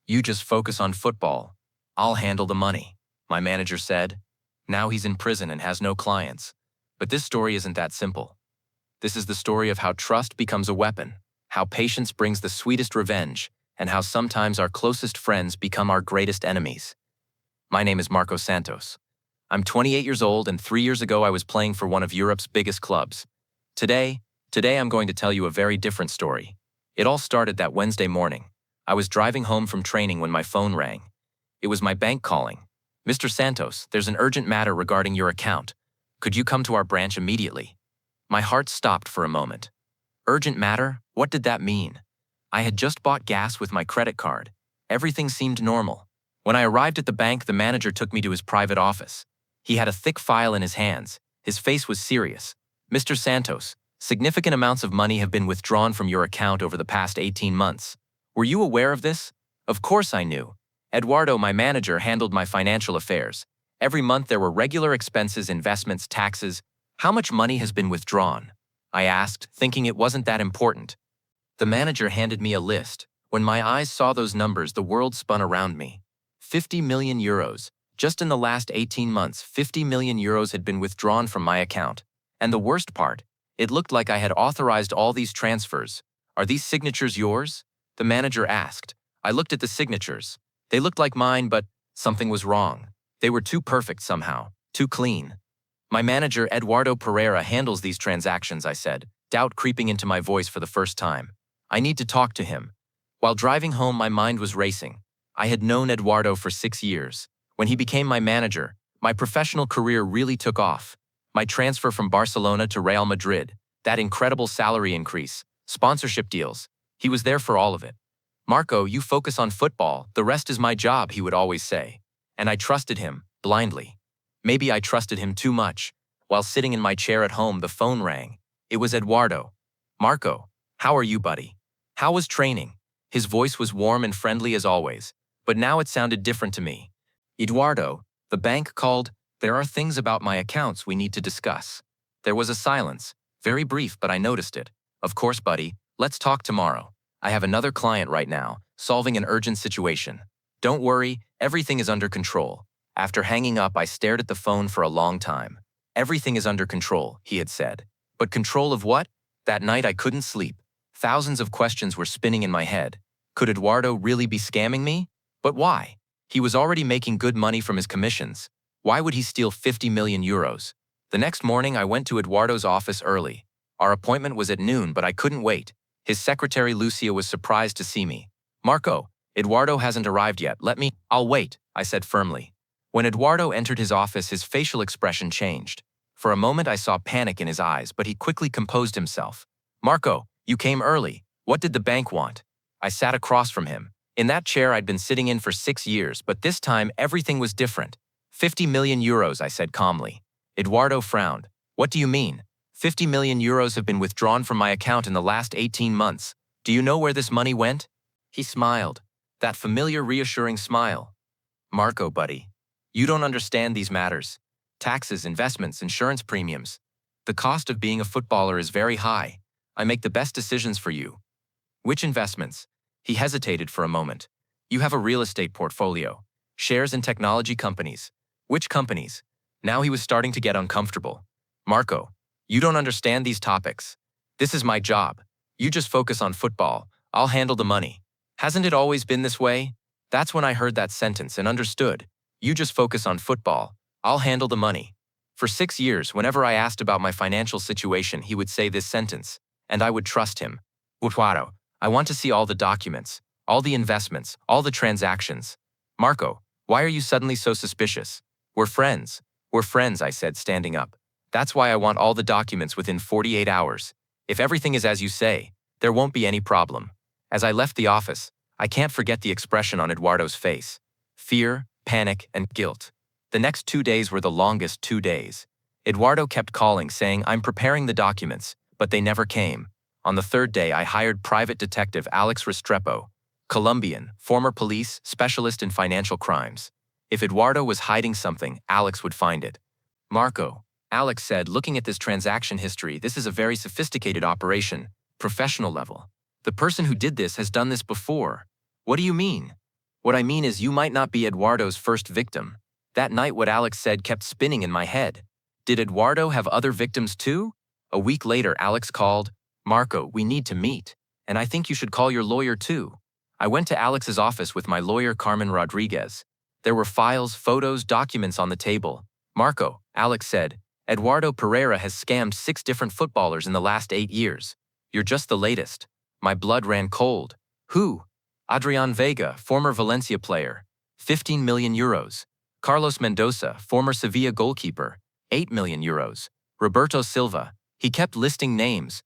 You just focus on football. I'll handle the money, my manager said. Now he's in prison and has no clients. But this story isn't that simple. This is the story of how trust becomes a weapon, how patience brings the sweetest revenge, and how sometimes our closest friends become our greatest enemies. My name is Marco Santos. I'm 28 years old, and 3 years ago I was playing for one of Europe's biggest clubs. Today I'm going to tell you a very different story. It all started that Wednesday morning. I was driving home from training when my phone rang. It was my bank calling. "Mr. Santos, there's an urgent matter regarding your account. Could you come to our branch immediately?" My heart stopped for a moment. Urgent matter? What did that mean? I had just bought gas with my credit card. Everything seemed normal. When I arrived at the bank, the manager took me to his private office. He had a thick file in his hands. His face was serious. "Mr. Santos, significant amounts of money have been withdrawn from your account over the past 18 months. Were you aware of this?" Of course I knew. Eduardo, my manager, handled my financial affairs. Every month there were regular expenses, investments, taxes. "How much money has been withdrawn?" I asked, thinking it wasn't that important. The manager handed me a list. When my eyes saw those numbers, the world spun around me. 50 million euros. Just in the last 18 months, 50 million euros had been withdrawn from my account. And the worst part, it looked like I had authorized all these transfers. "Are these signatures yours?" the manager asked. I looked at the signatures. They looked like mine, but something was wrong. They were too perfect somehow, too clean. "My manager, Eduardo Pereira, handles these transactions," I said, doubt creeping into my voice for the first time. "I need to talk to him." While driving home, my mind was racing. I had known Eduardo for 6 years. When he became my manager, my professional career really took off. My transfer from Barcelona to Real Madrid, that incredible salary increase, sponsorship deals, he was there for all of it. "Marco, you focus on football, the rest is my job," he would always say. And I trusted him, blindly. Maybe I trusted him too much. While sitting in my chair at home, the phone rang. It was Eduardo. "Marco, how are you, buddy? How was training?" His voice was warm and friendly as always, but now it sounded different to me. "Eduardo, the bank called. There are things about my accounts we need to discuss." There was a silence, very brief, but I noticed it. "Of course, buddy, let's talk tomorrow. I have another client right now, solving an urgent situation. Don't worry, everything is under control." After hanging up, I stared at the phone for a long time. "Everything is under control," he had said. But control of what? That night I couldn't sleep. Thousands of questions were spinning in my head. Could Eduardo really be scamming me? But why? He was already making good money from his commissions. Why would he steal 50 million euros? The next morning, I went to Eduardo's office early. Our appointment was at noon, but I couldn't wait. His secretary Lucia was surprised to see me. "Marco, Eduardo hasn't arrived yet. I'll wait," I said firmly. When Eduardo entered his office, his facial expression changed. For a moment I saw panic in his eyes, but he quickly composed himself. "Marco, you came early. What did the bank want?" I sat across from him. In that chair I'd been sitting in for 6 years, but this time everything was different. 50 million euros, I said calmly. Eduardo frowned. "What do you mean? 50 million euros have been withdrawn from my account in the last 18 months. Do you know where this money went?" He smiled. That familiar, reassuring smile. "Marco, buddy, you don't understand these matters. Taxes, investments, insurance premiums. The cost of being a footballer is very high. I make the best decisions for you." "Which investments?" He hesitated for a moment. "You have a real estate portfolio. Shares in technology companies." "Which companies?" Now he was starting to get uncomfortable. "Marco, you don't understand these topics. This is my job. You just focus on football. I'll handle the money." Hasn't it always been this way? That's when I heard that sentence and understood. You just focus on football. I'll handle the money. For 6 years, whenever I asked about my financial situation, he would say this sentence, and I would trust him. "Eduardo, I want to see all the documents, all the investments, all the transactions." "Marco, why are you suddenly so suspicious?" We're friends, I said, standing up. "That's why I want all the documents within 48 hours. If everything is as you say, there won't be any problem." As I left the office, I can't forget the expression on Eduardo's face. Fear, panic, and guilt. The next 2 days were the longest 2 days. Eduardo kept calling, saying, "I'm preparing the documents," but they never came. On the third day, I hired private detective Alex Restrepo, Colombian, former police, specialist in financial crimes. If Eduardo was hiding something, Alex would find it. "Marco," Alex said, looking at this transaction history, "this is a very sophisticated operation, professional level. The person who did this has done this before." "What do you mean?" What I mean is you might not be Eduardo's first victim. That night what Alex said kept spinning in my head. Did Eduardo have other victims too? A week later, Alex called. Marco, we need to meet. And I think you should call your lawyer too. I went to Alex's office with my lawyer Carmen Rodriguez. There were files, photos, documents on the table. Marco, Alex said, Eduardo Pereira has scammed 6 different footballers in the last 8 years. You're just the latest. My blood ran cold. Who? Adrian Vega, former Valencia player, 15 million euros. Carlos Mendoza, former Sevilla goalkeeper, 8 million euros. Roberto Silva. He kept listing names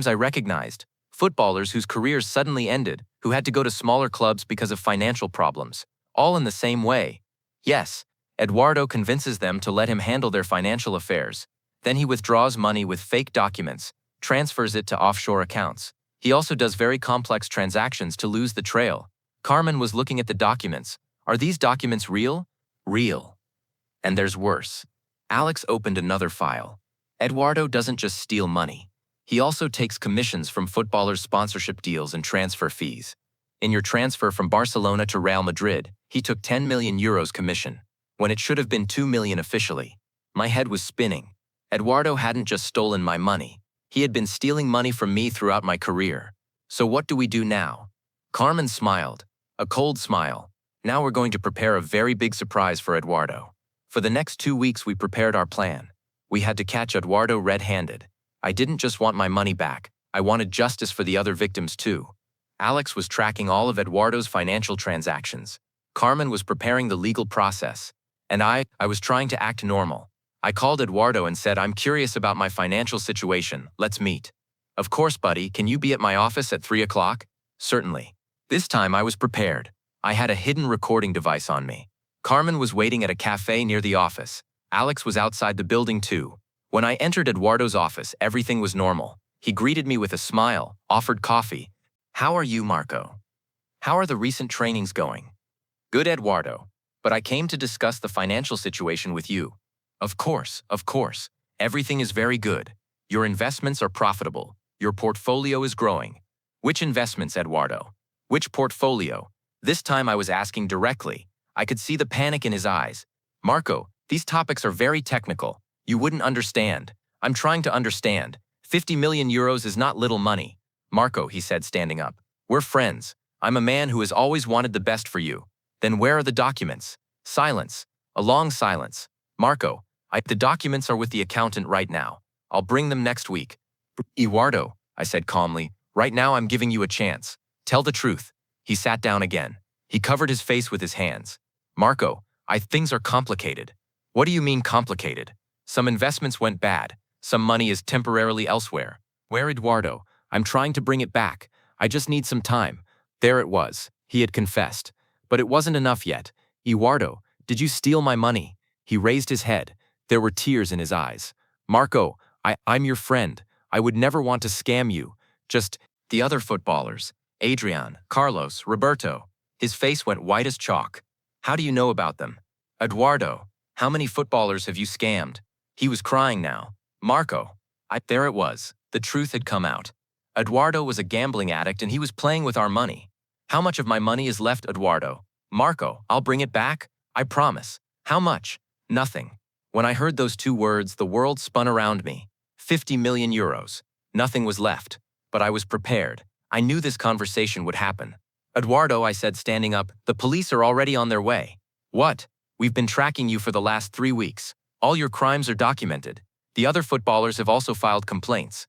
I recognized, footballers whose careers suddenly ended, who had to go to smaller clubs because of financial problems, all in the same way. Yes, Eduardo convinces them to let him handle their financial affairs. Then he withdraws money with fake documents, transfers it to offshore accounts. He also does very complex transactions to lose the trail. Carmen was looking at the documents. Are these documents real? Real. And there's worse. Alex opened another file. Eduardo doesn't just steal money. He also takes commissions from footballers' sponsorship deals and transfer fees. In your transfer from Barcelona to Real Madrid, he took 10 million euros commission, when it should have been 2 million officially. My head was spinning. Eduardo hadn't just stolen my money. He had been stealing money from me throughout my career. So what do we do now? Carmen smiled, a cold smile. Now we're going to prepare a very big surprise for Eduardo. For the next 2 weeks we prepared our plan. We had to catch Eduardo red-handed. I didn't just want my money back, I wanted justice for the other victims too. Alex was tracking all of Eduardo's financial transactions. Carmen was preparing the legal process. And I was trying to act normal. I called Eduardo and said, I'm curious about my financial situation, let's meet. Of course, buddy, can you be at my office at 3 o'clock? Certainly. This time I was prepared. I had a hidden recording device on me. Carmen was waiting at a cafe near the office. Alex was outside the building too. When I entered Eduardo's office, everything was normal. He greeted me with a smile, offered coffee. How are you, Marco? How are the recent trainings going? Good, Eduardo. But I came to discuss the financial situation with you. Of course. Everything is very good. Your investments are profitable. Your portfolio is growing. Which investments, Eduardo? Which portfolio? This time I was asking directly. I could see the panic in his eyes. Marco, these topics are very technical. You wouldn't understand. I'm trying to understand. 50 million euros is not little money. Marco, he said, standing up. We're friends. I'm a man who has always wanted the best for you. Then where are the documents? Silence. A long silence. Marco, the documents are with the accountant right now. I'll bring them next week. Eduardo, I said calmly, right now I'm giving you a chance. Tell the truth. He sat down again. He covered his face with his hands. Marco, things are complicated. What do you mean complicated? Some investments went bad. Some money is temporarily elsewhere. Where, Eduardo? I'm trying to bring it back. I just need some time. There it was. He had confessed. But it wasn't enough yet. Eduardo, did you steal my money? He raised his head. There were tears in his eyes. Marco, I'm your friend. I would never want to scam you. Just the other footballers. Adrian, Carlos, Roberto. His face went white as chalk. How do you know about them? Eduardo, how many footballers have you scammed? He was crying now. Marco, there it was. The truth had come out. Eduardo was a gambling addict and he was playing with our money. How much of my money is left, Eduardo? Marco, I'll bring it back. I promise. How much? Nothing. When I heard those 2 words, the world spun around me. 50 million euros. Nothing was left. But I was prepared. I knew this conversation would happen. Eduardo, I said, standing up, the police are already on their way. What? We've been tracking you for the last 3 weeks. All your crimes are documented. The other footballers have also filed complaints.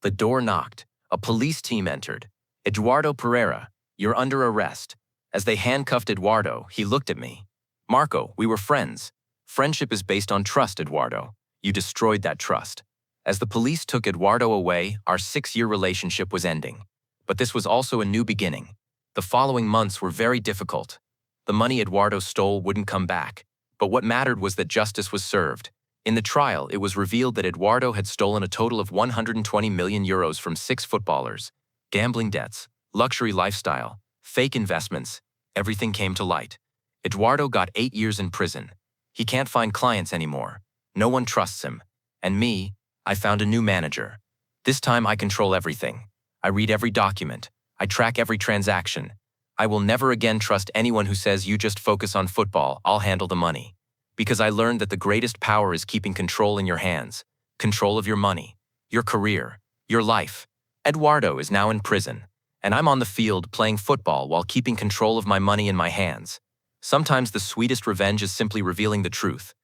The door knocked. A police team entered. Eduardo Pereira, you're under arrest. As they handcuffed Eduardo, he looked at me. Marco, we were friends. Friendship is based on trust, Eduardo. You destroyed that trust. As the police took Eduardo away, our 6-year relationship was ending. But this was also a new beginning. The following months were very difficult. The money Eduardo stole wouldn't come back. But what mattered was that justice was served. In the trial, it was revealed that Eduardo had stolen a total of 120 million euros from 6 footballers. Gambling debts, luxury lifestyle, fake investments, everything came to light. Eduardo got 8 years in prison. He can't find clients anymore. No one trusts him. And me, I found a new manager. This time I control everything. I read every document. I track every transaction. I will never again trust anyone who says you just focus on football, I'll handle the money. Because I learned that the greatest power is keeping control in your hands, control of your money, your career, your life. Eduardo is now in prison, and I'm on the field playing football while keeping control of my money in my hands. Sometimes the sweetest revenge is simply revealing the truth.